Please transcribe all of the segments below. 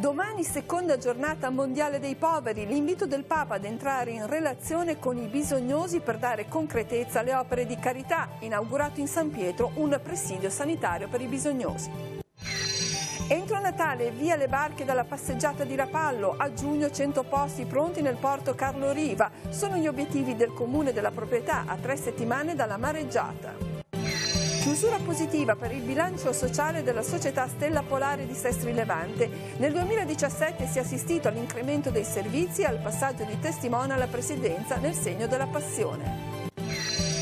Domani seconda giornata mondiale dei poveri, l'invito del Papa ad entrare in relazione con i bisognosi per dare concretezza alle opere di carità, inaugurato in San Pietro un presidio sanitario per i bisognosi. Entro Natale via le barche dalla passeggiata di Rapallo, a giugno 100 posti pronti nel porto Carlo Riva, sono gli obiettivi del Comune della proprietà a 3 settimane dalla mareggiata. Chiusura positiva per il bilancio sociale della società Stella Polare di Sestri Levante. Nel 2017 si è assistito all'incremento dei servizi e al passaggio di testimone alla presidenza nel segno della passione.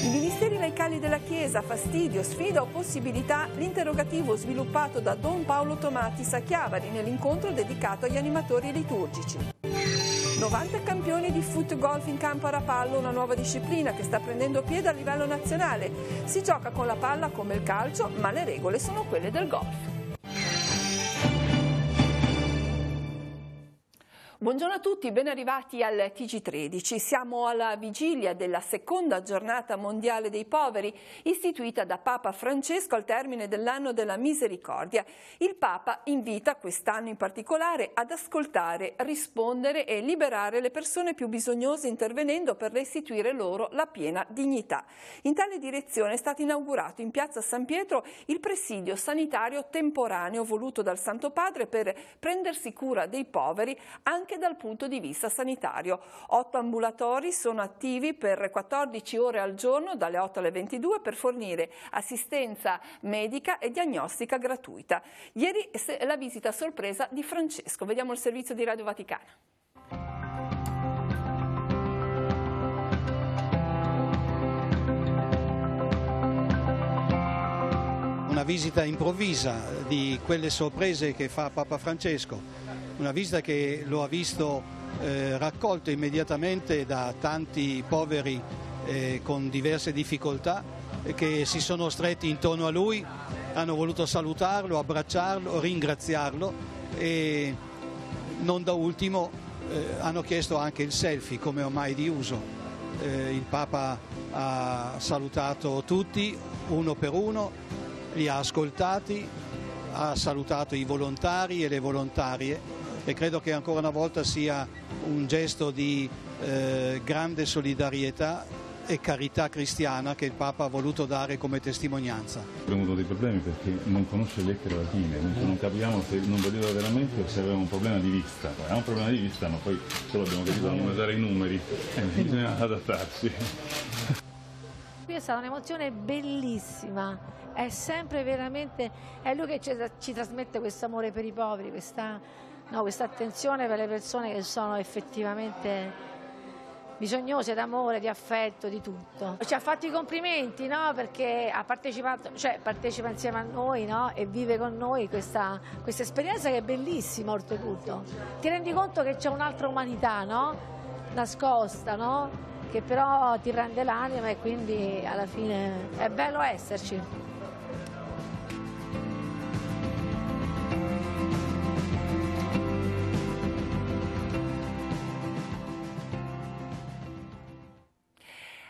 I ministeri laicali della Chiesa, fastidio, sfida o possibilità, l'interrogativo sviluppato da Don Paolo Tomatis a Chiavari nell'incontro dedicato agli animatori liturgici. 90 campioni di foot golf in campo a Rapallo, una nuova disciplina che sta prendendo piede a livello nazionale. Si gioca con la palla come il calcio, ma le regole sono quelle del golf. Buongiorno a tutti, ben arrivati al TG13. Siamo alla vigilia della seconda giornata mondiale dei poveri, istituita da Papa Francesco al termine dell'anno della misericordia. Il Papa invita, quest'anno in particolare, ad ascoltare, rispondere e liberare le persone più bisognose, intervenendo per restituire loro la piena dignità. In tale direzione è stato inaugurato in piazza San Pietro il presidio sanitario temporaneo voluto dal Santo Padre per prendersi cura dei poveri anche dal punto di vista sanitario. 8 ambulatori sono attivi per 14 ore al giorno, dalle 8 alle 22, per fornire assistenza medica e diagnostica gratuita. Ieri la visita sorpresa di Francesco. Vediamo il servizio di Radio Vaticana. Una visita improvvisa di quelle sorprese che fa Papa Francesco. Una visita che lo ha visto raccolto immediatamente da tanti poveri con diverse difficoltà che si sono stretti intorno a lui, hanno voluto salutarlo, abbracciarlo, ringraziarlo e non da ultimo hanno chiesto anche il selfie, come ormai di uso. Il Papa ha salutato tutti uno per uno, li ha ascoltati, ha salutato i volontari e le volontarie e credo che ancora una volta sia un gesto di grande solidarietà e carità cristiana che il Papa ha voluto dare come testimonianza. Abbiamo avuto dei problemi perché non conosce le lettere latine, non capiamo se non vedeva veramente o se aveva un problema di vista. È un problema di vista, ma poi solo abbiamo capito a non usare i numeri, bisogna adattarsi. Qui è stata un'emozione bellissima, è sempre veramente, è lui che ci trasmette questo amore per i poveri, questa attenzione per le persone che sono effettivamente bisognose d'amore, di affetto, di tutto. Ci ha fatto i complimenti, no? Perché ha partecipato, partecipa insieme a noi, no? E vive con noi questa esperienza che è bellissima oltretutto. Ti rendi conto che c'è un'altra umanità, no? Nascosta, no? Che però ti rende l'anima e quindi alla fine è bello esserci.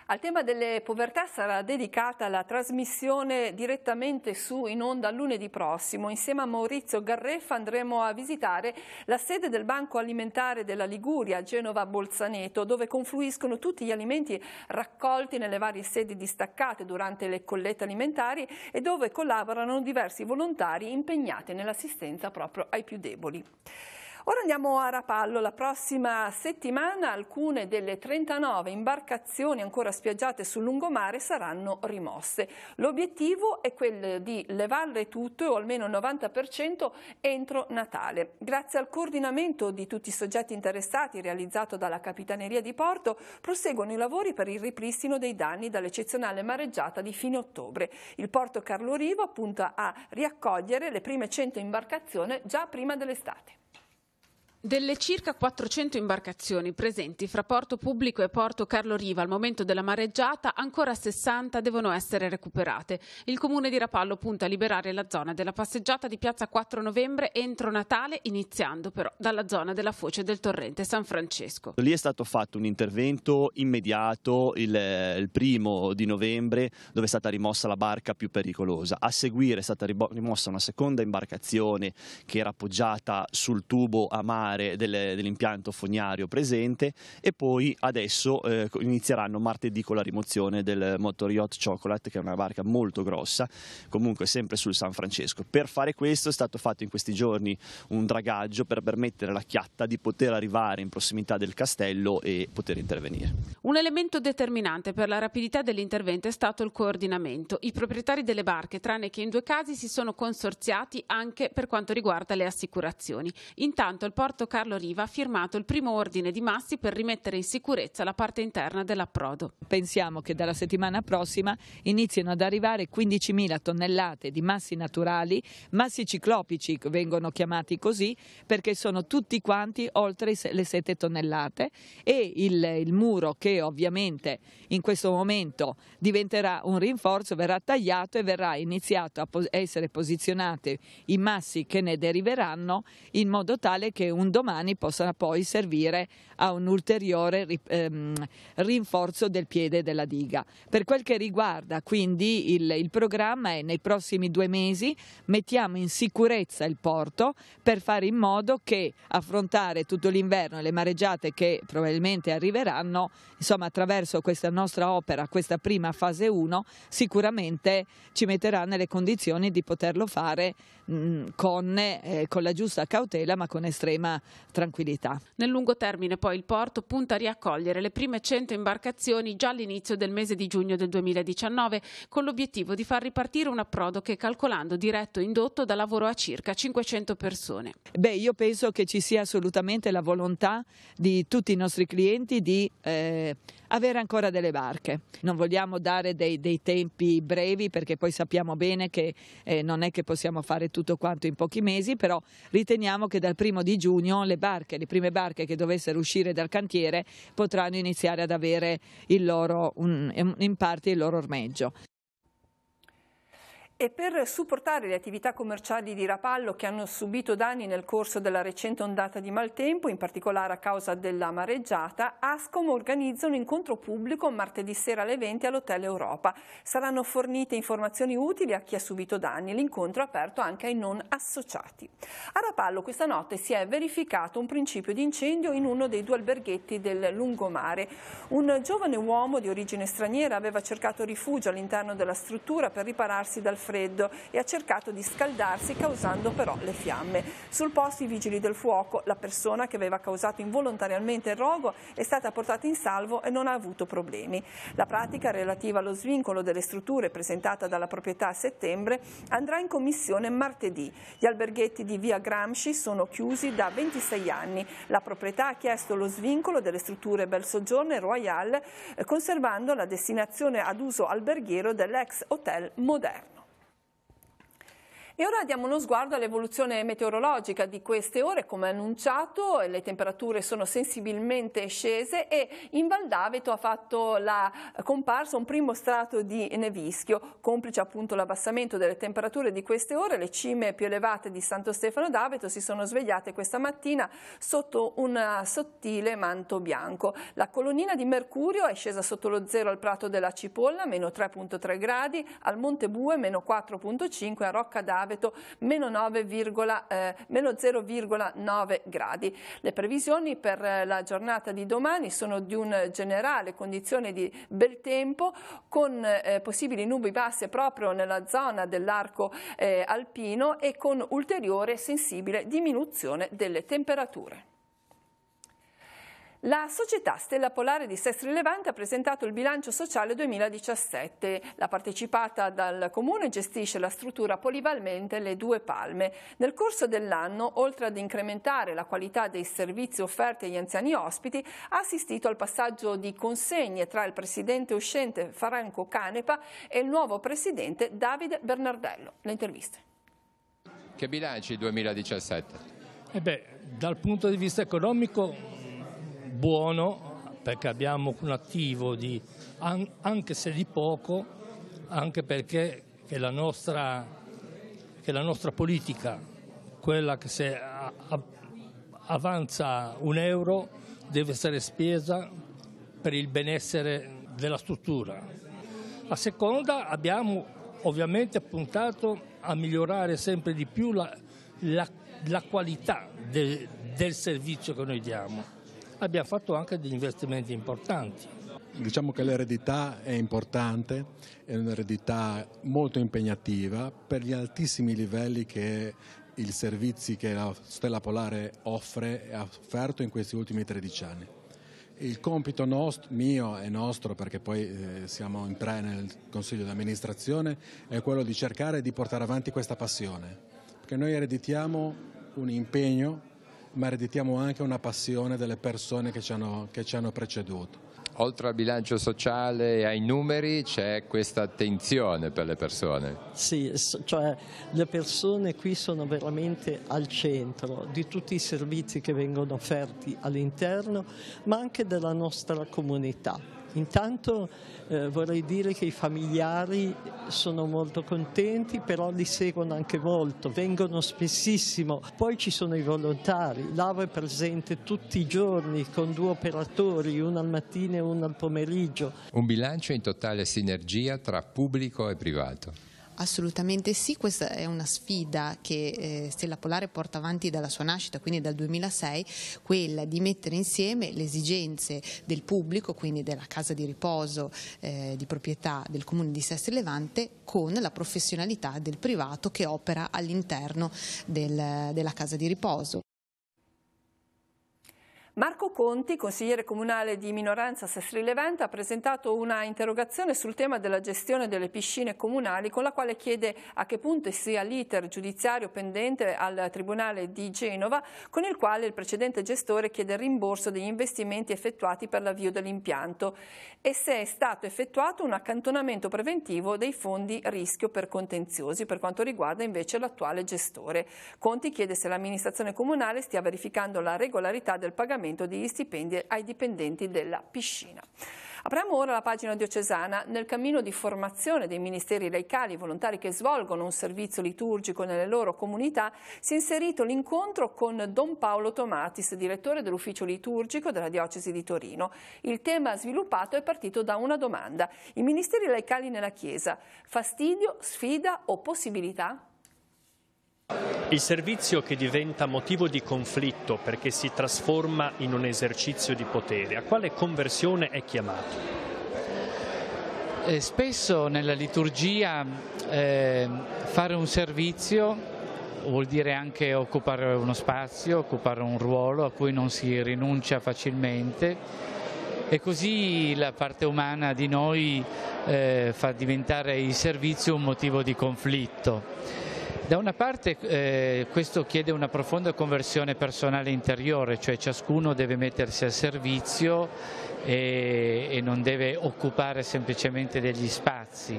Al tema delle povertà sarà dedicata la trasmissione direttamente in onda lunedì prossimo. Insieme a Maurizio Garreffa andremo a visitare la sede del Banco Alimentare della Liguria a Genova Bolzaneto, dove confluiscono tutti gli alimenti raccolti nelle varie sedi distaccate durante le collette alimentari e dove collaborano diversi volontari impegnati nell'assistenza proprio ai più deboli. Ora andiamo a Rapallo. La prossima settimana alcune delle 39 imbarcazioni ancora spiaggiate sul lungomare saranno rimosse. L'obiettivo è quello di levarle tutte o almeno il 90% entro Natale. Grazie al coordinamento di tutti i soggetti interessati realizzato dalla Capitaneria di Porto, proseguono i lavori per il ripristino dei danni dall'eccezionale mareggiata di fine ottobre. Il porto Carlo Riva punta a riaccogliere le prime 100 imbarcazioni già prima dell'estate. Delle circa 400 imbarcazioni presenti fra Porto Pubblico e Porto Carlo Riva al momento della mareggiata, ancora 60 devono essere recuperate. Il comune di Rapallo punta a liberare la zona della passeggiata di piazza 4 novembre entro Natale, iniziando però dalla zona della foce del torrente San Francesco. Lì è stato fatto un intervento immediato il 1° di novembre, dove è stata rimossa la barca più pericolosa. A seguire è stata rimossa una seconda imbarcazione che era appoggiata sul tubo a mare dell'impianto fognario presente, e poi adesso inizieranno martedì con la rimozione del motor yacht Chocolate, che è una barca molto grossa, comunque sempre sul San Francesco. Per fare questo è stato fatto in questi giorni un dragaggio per permettere alla chiatta di poter arrivare in prossimità del castello e poter intervenire. Un elemento determinante per la rapidità dell'intervento è stato il coordinamento. I proprietari delle barche, tranne che in 2 casi, si sono consorziati anche per quanto riguarda le assicurazioni. Intanto il Porto Carlo Riva ha firmato il primo ordine di massi per rimettere in sicurezza la parte interna dell'approdo. Pensiamo che dalla settimana prossima inizino ad arrivare 15.000 tonnellate di massi naturali, massi ciclopici vengono chiamati così perché sono tutti quanti oltre le 7 tonnellate, e il muro, che ovviamente in questo momento diventerà un rinforzo, verrà tagliato e verrà iniziato a essere posizionati i massi che ne deriveranno, in modo tale che un domani possa poi servire a un ulteriore rinforzo del piede della diga. Per quel che riguarda quindi il programma è: nei prossimi 2 mesi mettiamo in sicurezza il porto per fare in modo che affrontare tutto l'inverno e le mareggiate che probabilmente arriveranno, insomma, attraverso questa nostra opera, questa prima fase 1, sicuramente ci metterà nelle condizioni di poterlo fare con la giusta cautela, ma con estrema tranquillità. Nel lungo termine poi il porto punta a riaccogliere le prime 100 imbarcazioni già all'inizio del mese di giugno del 2019, con l'obiettivo di far ripartire un approdo che, calcolando diretto e indotto, dà lavoro a circa 500 persone. Io penso che ci sia assolutamente la volontà di tutti i nostri clienti di avere ancora delle barche. Non vogliamo dare dei tempi brevi, perché poi sappiamo bene che non è che possiamo fare tutto quanto in pochi mesi, però riteniamo che dal 1° di giugno le prime barche che dovessero uscire dal cantiere potranno iniziare ad avere in parte il loro ormeggio. E per supportare le attività commerciali di Rapallo, che hanno subito danni nel corso della recente ondata di maltempo, in particolare a causa della mareggiata, Ascom organizza un incontro pubblico martedì sera alle 20 all'Hotel Europa. Saranno fornite informazioni utili a chi ha subito danni. L'incontro è aperto anche ai non associati. A Rapallo questa notte si è verificato un principio di incendio in uno dei 2 alberghetti del lungomare. Un giovane uomo di origine straniera aveva cercato rifugio all'interno della struttura per ripararsi dal freddo e ha cercato di scaldarsi, causando però le fiamme. Sul posto i vigili del fuoco. La persona che aveva causato involontariamente il rogo è stata portata in salvo e non ha avuto problemi. La pratica relativa allo svincolo delle strutture presentata dalla proprietà a settembre andrà in commissione martedì. Gli alberghetti di via Gramsci sono chiusi da 26 anni. La proprietà ha chiesto lo svincolo delle strutture Bel Soggiorno e Royal, conservando la destinazione ad uso alberghiero dell'ex hotel Moderno. E ora diamo uno sguardo all'evoluzione meteorologica di queste ore. Come annunciato, le temperature sono sensibilmente scese e in Val d'Aveto ha fatto la comparsa un primo strato di nevischio. Complice appunto l'abbassamento delle temperature di queste ore, le cime più elevate di Santo Stefano d'Aveto si sono svegliate questa mattina sotto un sottile manto bianco. La colonnina di mercurio è scesa sotto lo zero al Prato della Cipolla, meno 3,3 gradi, al Monte Bue meno 4,5, a Rocca d'Aveto meno 0,9 gradi. Le previsioni per la giornata di domani sono di un generale condizione di bel tempo, con possibili nubi basse proprio nella zona dell'arco alpino e con ulteriore sensibile diminuzione delle temperature. La società Stella Polare di Sestri Levante ha presentato il bilancio sociale 2017. La partecipata dal Comune gestisce la struttura polivalente Le Due Palme. Nel corso dell'anno, oltre ad incrementare la qualità dei servizi offerti agli anziani ospiti, ha assistito al passaggio di consegne tra il presidente uscente Franco Canepa e il nuovo presidente Davide Bernardello. Le interviste. Che bilanci 2017? Dal punto di vista economico buono, perché abbiamo un attivo di, anche se di poco, anche perché che la nostra politica, quella che se avanza €1 deve essere spesa per il benessere della struttura. A seconda abbiamo ovviamente puntato a migliorare sempre di più la qualità del servizio che noi diamo. Abbiamo fatto anche degli investimenti importanti. Diciamo che l'eredità è importante, è un'eredità molto impegnativa per gli altissimi livelli che i servizi che la Stella Polare offre e ha offerto in questi ultimi 13 anni. Il compito mio e nostro, perché poi siamo in 3 nel Consiglio di amministrazione, è quello di cercare di portare avanti questa passione, perché noi ereditiamo un impegno, ma ereditiamo anche una passione delle persone che ci hanno preceduto. Oltre al bilancio sociale e ai numeri c'è questa attenzione per le persone. Sì, cioè le persone qui sono veramente al centro di tutti i servizi che vengono offerti all'interno, ma anche della nostra comunità. Intanto vorrei dire che i familiari sono molto contenti, però li seguono anche molto, vengono spessissimo. Poi ci sono i volontari, l'AVO è presente tutti i giorni con 2 operatori, uno al mattino e uno al pomeriggio. Un bilancio in totale sinergia tra pubblico e privato. Assolutamente sì, questa è una sfida che Stella Polare porta avanti dalla sua nascita, quindi dal 2006, quella di mettere insieme le esigenze del pubblico, quindi della casa di riposo di proprietà del Comune di Sestri Levante, con la professionalità del privato che opera all'interno della casa di riposo. Marco Conti, consigliere comunale di minoranza a Sestri Levante, ha presentato una interrogazione sul tema della gestione delle piscine comunali, con la quale chiede a che punto sia l'iter giudiziario pendente al Tribunale di Genova, con il quale il precedente gestore chiede il rimborso degli investimenti effettuati per l'avvio dell'impianto e se è stato effettuato un accantonamento preventivo dei fondi rischio per contenziosi per quanto riguarda invece l'attuale gestore. Conti chiede se l'amministrazione comunale stia verificando la regolarità del pagamento degli stipendi ai dipendenti della piscina. Apriamo ora la pagina diocesana. Nel cammino di formazione dei ministeri laicali e volontari che svolgono un servizio liturgico nelle loro comunità si è inserito l'incontro con Don Paolo Tomatis, direttore dell'ufficio liturgico della diocesi di Torino. Il tema sviluppato è partito da una domanda: i ministeri laicali nella Chiesa, fastidio, sfida o possibilità? Il servizio che diventa motivo di conflitto perché si trasforma in un esercizio di potere, a quale conversione è chiamato? Spesso nella liturgia fare un servizio vuol dire anche occupare uno spazio, occupare un ruolo a cui non si rinuncia facilmente, e così la parte umana di noi fa diventare il servizio un motivo di conflitto. Da una parte questo chiede una profonda conversione personale interiore, cioè ciascuno deve mettersi al servizio e non deve occupare semplicemente degli spazi.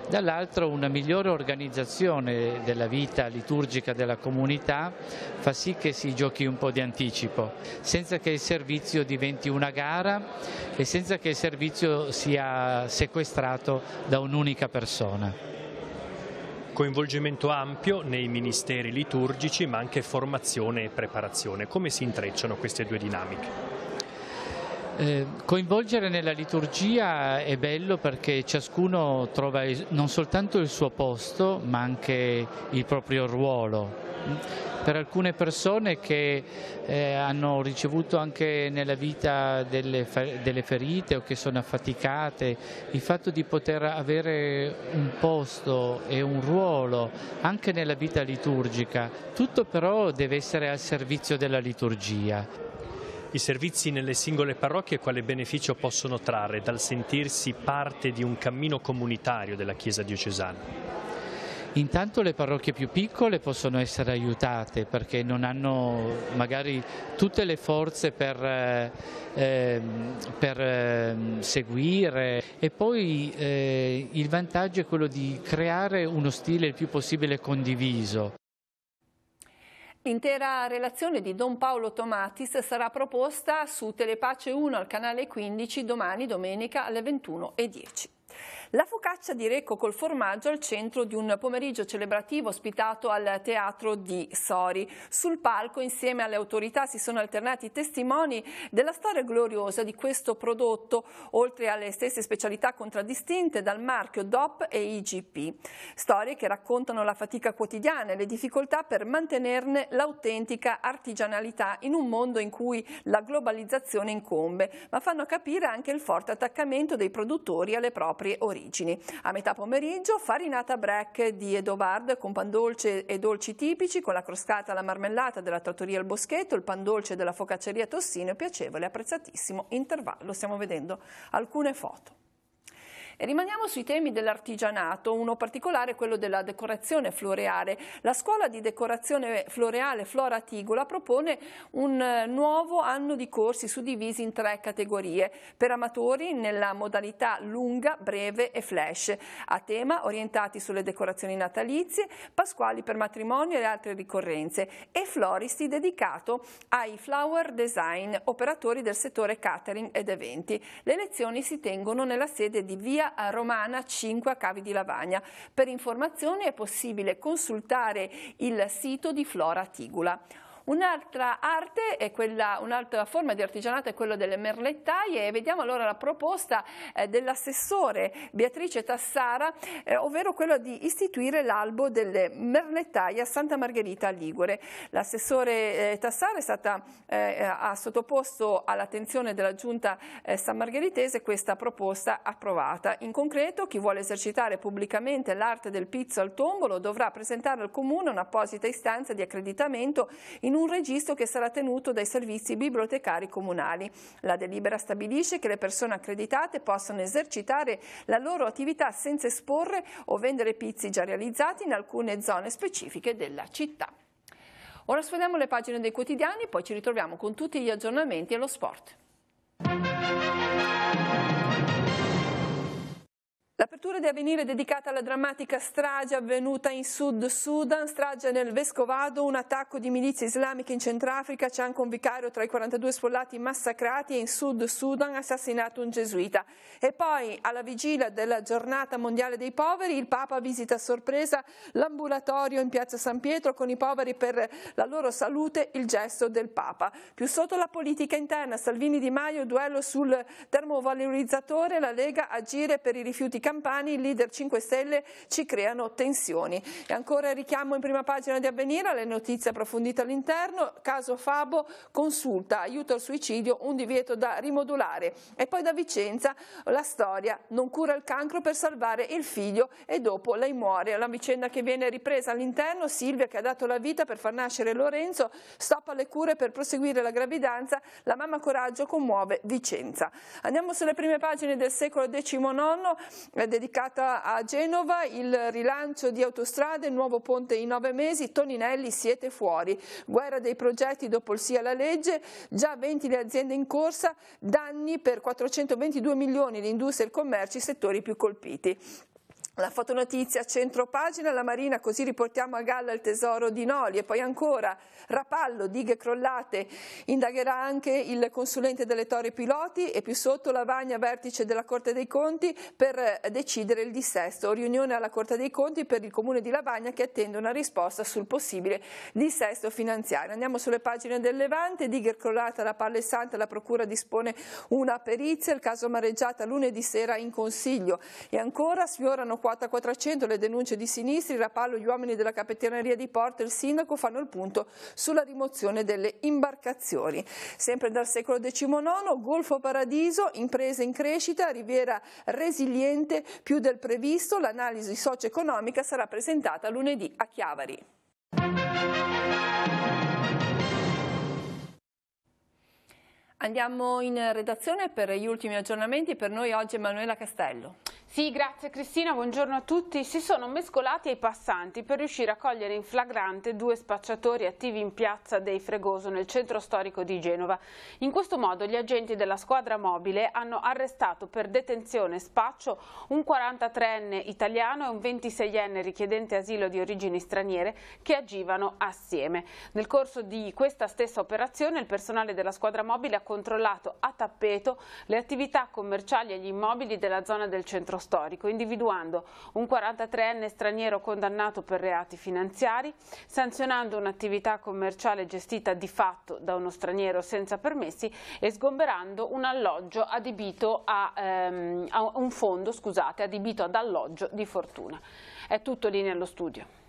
Dall'altro una migliore organizzazione della vita liturgica della comunità fa sì che si giochi un po' di anticipo, senza che il servizio diventi una gara e senza che il servizio sia sequestrato da un'unica persona. Coinvolgimento ampio nei ministeri liturgici, ma anche formazione e preparazione. Come si intrecciano queste due dinamiche? Coinvolgere nella liturgia è bello perché ciascuno trova non soltanto il suo posto, ma anche il proprio ruolo. Per alcune persone che hanno ricevuto anche nella vita delle ferite o che sono affaticate, il fatto di poter avere un posto e un ruolo anche nella vita liturgica, tutto però deve essere al servizio della liturgia. I servizi nelle singole parrocchie quale beneficio possono trarre dal sentirsi parte di un cammino comunitario della Chiesa diocesana? Intanto le parrocchie più piccole possono essere aiutate perché non hanno magari tutte le forze per seguire, e poi il vantaggio è quello di creare uno stile il più possibile condiviso. L'intera relazione di Don Paolo Tomatis sarà proposta su Telepace 1 al canale 15 domani, domenica, alle 21:10. La focaccia di Recco col formaggio al centro di un pomeriggio celebrativo ospitato al Teatro di Sori. Sul palco, insieme alle autorità, si sono alternati testimoni della storia gloriosa di questo prodotto, oltre alle stesse specialità contraddistinte dal marchio DOP e IGP. Storie che raccontano la fatica quotidiana e le difficoltà per mantenerne l'autentica artigianalità in un mondo in cui la globalizzazione incombe, ma fanno capire anche il forte attaccamento dei produttori alle proprie origini. A metà pomeriggio farinata break di Edovard con pan dolce e dolci tipici, con la crostata alla marmellata della trattoria Il Boschetto, il pan dolce della focacceria Tossino e piacevole, apprezzatissimo intervallo. Stiamo vedendo alcune foto. E rimaniamo sui temi dell'artigianato, uno particolare quello della decorazione floreale. La scuola di decorazione floreale Flora Tigula propone un nuovo anno di corsi suddivisi in 3 categorie, per amatori nella modalità lunga, breve e flash, a tema orientati sulle decorazioni natalizie, pasquali per matrimonio e altre ricorrenze, e floristi dedicato ai flower design, operatori del settore catering ed eventi. Le lezioni si tengono nella sede di Via Romana 5 a Cavi di Lavagna. Per informazioni è possibile consultare il sito di Flora Tigula. Un'altra arte è un'altra forma di artigianato è quella delle merlettaie, e vediamo allora la proposta dell'assessore Beatrice Tassara, ovvero quella di istituire l'albo delle merlettaie a Santa Margherita Ligure. L'assessore Tassara ha sottoposto all'attenzione della Giunta sanmargheritese questa proposta approvata. In concreto, chi vuole esercitare pubblicamente l'arte del pizzo al tombolo dovrà presentare al Comune un'apposita istanza di accreditamento in un registro che sarà tenuto dai servizi bibliotecari comunali. La delibera stabilisce che le persone accreditate possano esercitare la loro attività senza esporre o vendere pizzi già realizzati in alcune zone specifiche della città. Ora sfogliamo le pagine dei quotidiani, poi ci ritroviamo con tutti gli aggiornamenti e lo sport. L'apertura di Avvenire è dedicata alla drammatica strage avvenuta in Sud Sudan, strage nel Vescovado, un attacco di milizie islamiche in Centrafrica, c'è anche un vicario tra i 42 sfollati massacrati, e in Sud Sudan assassinato un gesuita. E poi, alla vigilia della giornata mondiale dei poveri, il Papa visita a sorpresa l'ambulatorio in piazza San Pietro con i poveri per la loro salute, il gesto del Papa. Più sotto la politica interna, Salvini Di Maio, duello sul termovalorizzatore, la Lega agire per i rifiuti campani, il leader 5 Stelle ci creano tensioni. E ancora il richiamo in prima pagina di Avvenire, le notizie approfondite all'interno, caso Fabo, consulta, aiuto al suicidio, un divieto da rimodulare. E poi da Vicenza la storia, non cura il cancro per salvare il figlio e dopo lei muore. La vicenda che viene ripresa all'interno, Silvia che ha dato la vita per far nascere Lorenzo, stop alle cure per proseguire la gravidanza, la mamma coraggio commuove Vicenza. Andiamo sulle prime pagine del Secolo XIX, dedicata a Genova, il rilancio di autostrade, il nuovo ponte in 9 mesi, Toninelli siete fuori, guerra dei progetti dopo il sì alla legge, già 20 le aziende in corsa, danni per 422 milioni di industria e il commercio, i settori più colpiti. La fotonotizia centro pagina, la Marina, così riportiamo a galla il tesoro di Noli. E poi ancora Rapallo, dighe crollate, indagherà anche il consulente delle Torri Piloti, e più sotto Lavagna, vertice della Corte dei Conti per decidere il dissesto. Riunione alla Corte dei Conti per il Comune di Lavagna che attende una risposta sul possibile dissesto finanziario. Andiamo sulle pagine del Levante, dighe crollate alla Palle Santa, la Procura dispone una perizia, il caso Mareggiata lunedì sera in Consiglio. E ancora sfiorano quota 400 le denunce di sinistri, Rapallo, gli uomini della Capitaneria di Porto e il sindaco fanno il punto sulla rimozione delle imbarcazioni. Sempre dal secolo XIX, Golfo Paradiso, imprese in crescita, Riviera resiliente più del previsto, l'analisi socio-economica sarà presentata lunedì a Chiavari. Andiamo in redazione per gli ultimi aggiornamenti, per noi oggi Emanuela Castello. Sì, grazie Cristina, buongiorno a tutti. Si sono mescolati ai passanti per riuscire a cogliere in flagrante 2 spacciatori attivi in piazza dei Fregoso nel centro storico di Genova. In questo modo gli agenti della squadra mobile hanno arrestato per detenzione e spaccio un 43enne italiano e un 26enne richiedente asilo di origini straniere che agivano assieme. Nel corso di questa stessa operazione il personale della squadra mobile ha controllato a tappeto le attività commerciali e gli immobili della zona del centro storico, individuando un 43enne straniero condannato per reati finanziari, sanzionando un'attività commerciale gestita di fatto da uno straniero senza permessi e sgomberando un alloggio adibito a un fondo, adibito ad alloggio di fortuna. È tutto, linea allo studio.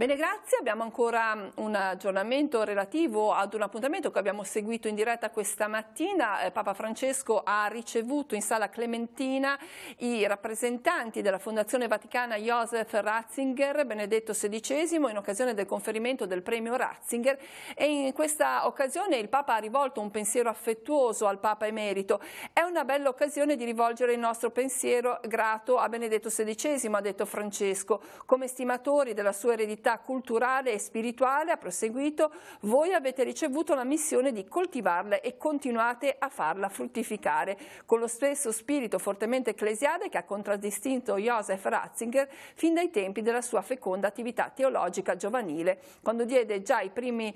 Bene, grazie. Abbiamo ancora un aggiornamento relativo ad un appuntamento che abbiamo seguito in diretta questa mattina. Papa Francesco ha ricevuto in sala Clementina i rappresentanti della Fondazione Vaticana Joseph Ratzinger, Benedetto XVI, in occasione del conferimento del premio Ratzinger, e in questa occasione il Papa ha rivolto un pensiero affettuoso al Papa emerito. È una bella occasione di rivolgere il nostro pensiero grato a Benedetto XVI, ha detto Francesco. Come stimatori della sua eredità culturale e spirituale, ha proseguito, voi avete ricevuto la missione di coltivarla e continuate a farla fruttificare con lo stesso spirito fortemente ecclesiale che ha contraddistinto Joseph Ratzinger fin dai tempi della sua feconda attività teologica giovanile, quando diede già i primi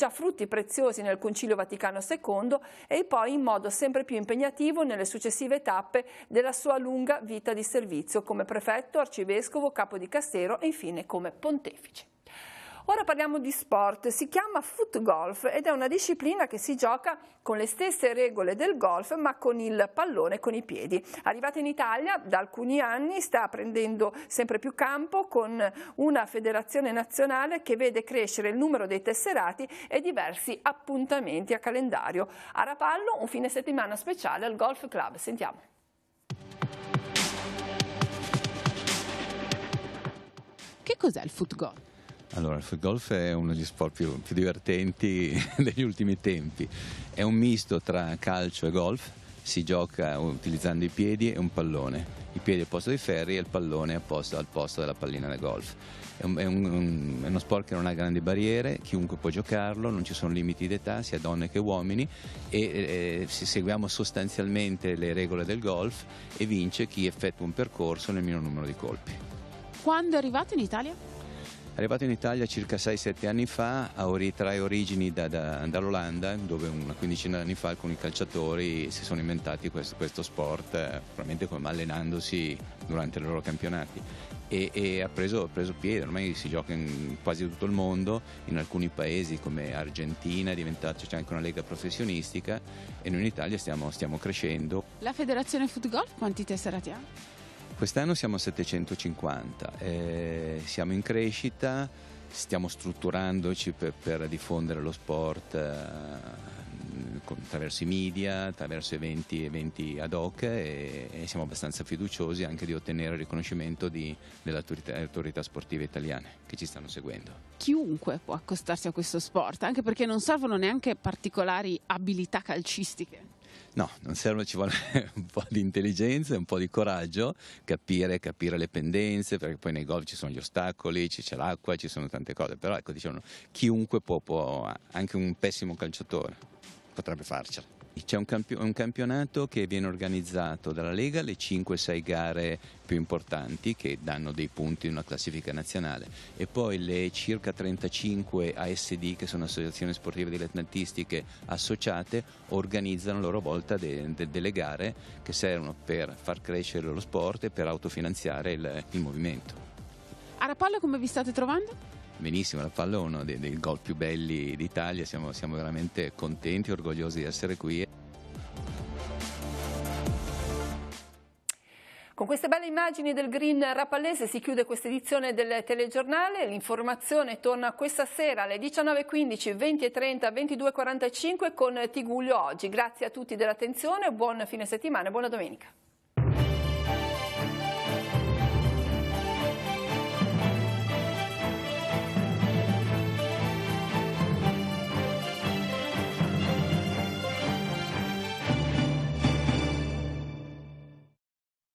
frutti preziosi nel Concilio Vaticano II e poi in modo sempre più impegnativo nelle successive tappe della sua lunga vita di servizio come prefetto, arcivescovo, capo di Castero e infine come pontefice. Ora parliamo di sport. Si chiama foot golf ed è una disciplina che si gioca con le stesse regole del golf ma con il pallone con i piedi. Arrivata in Italia da alcuni anni, sta prendendo sempre più campo con una federazione nazionale che vede crescere il numero dei tesserati e diversi appuntamenti a calendario. A Rapallo un fine settimana speciale al Golf Club. Sentiamo. Che cos'è il foot golf? Allora, il foot golf è uno degli sport più divertenti degli ultimi tempi. È un misto tra calcio e golf, si gioca utilizzando i piedi e un pallone. I piedi al posto dei ferri e il pallone al posto della pallina da golf. È uno sport che non ha grandi barriere, chiunque può giocarlo, non ci sono limiti d'età, sia donne che uomini, e seguiamo sostanzialmente le regole del golf e vince chi effettua un percorso nel minor numero di colpi. Quando è arrivato in Italia? È arrivato in Italia circa 6-7 anni fa, trae origini dall'Olanda, dove una quindicina di anni fa alcuni calciatori si sono inventati questo sport, probabilmente allenandosi durante i loro campionati. E ha preso piede, ormai si gioca in quasi tutto il mondo, in alcuni paesi come Argentina c'è anche una lega professionistica e noi in Italia stiamo crescendo. La Federazione Foot Golf quanti tesserati ha? Quest'anno siamo a 750, siamo in crescita, stiamo strutturandoci per diffondere lo sport attraverso i media, attraverso eventi ad hoc e siamo abbastanza fiduciosi anche di ottenere il riconoscimento delle autorità sportive italiane che ci stanno seguendo. Chiunque può accostarsi a questo sport, anche perché non servono neanche particolari abilità calcistiche. No, non serve, ci vuole un po' di intelligenza e un po' di coraggio, capire le pendenze, perché poi nei golf ci sono gli ostacoli, c'è l'acqua, ci sono tante cose, però ecco, diciamo, chiunque può, anche un pessimo calciatore potrebbe farcela. C'è un campionato che viene organizzato dalla Lega, le 5-6 gare più importanti che danno dei punti in una classifica nazionale e poi le circa 35 ASD, che sono associazioni sportive dilettantistiche associate, organizzano a loro volta delle gare che servono per far crescere lo sport e per autofinanziare il movimento. A Rapallo come vi state trovando? Benissimo, Rapallo è uno dei golf più belli d'Italia, siamo veramente contenti e orgogliosi di essere qui. Con queste belle immagini del green rapallese si chiude questa edizione del telegiornale. L'informazione torna questa sera alle 19:15, 20:30, 22:45 con Tigullio Oggi. Grazie a tutti dell'attenzione, buon fine settimana e buona domenica.